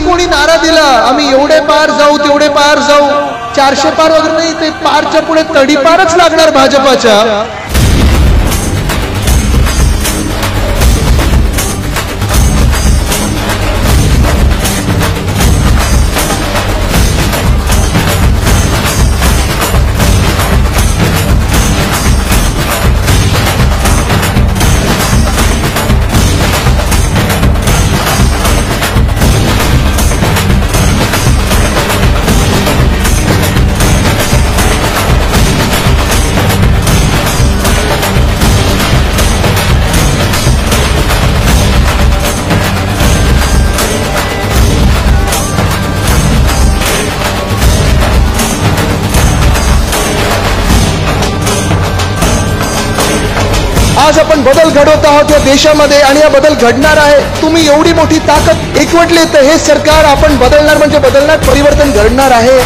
कोणी नारा दिला आम्ही एवढे पार जाऊ तेवढे पार जाऊ, 400 पार वगैरे नाही, ते पारच्या पुढे तडीपारच लागणार भाजपाच्या. आज आपण बदल घडवत आहोत या देशामध्ये आणि हा बदल घडणार आहे. तुम्ही एवढी मोठी ताकद एकवटली तर हे सरकार आपण बदलणार म्हणजे बदलणार, परिवर्तन घडणार आहे.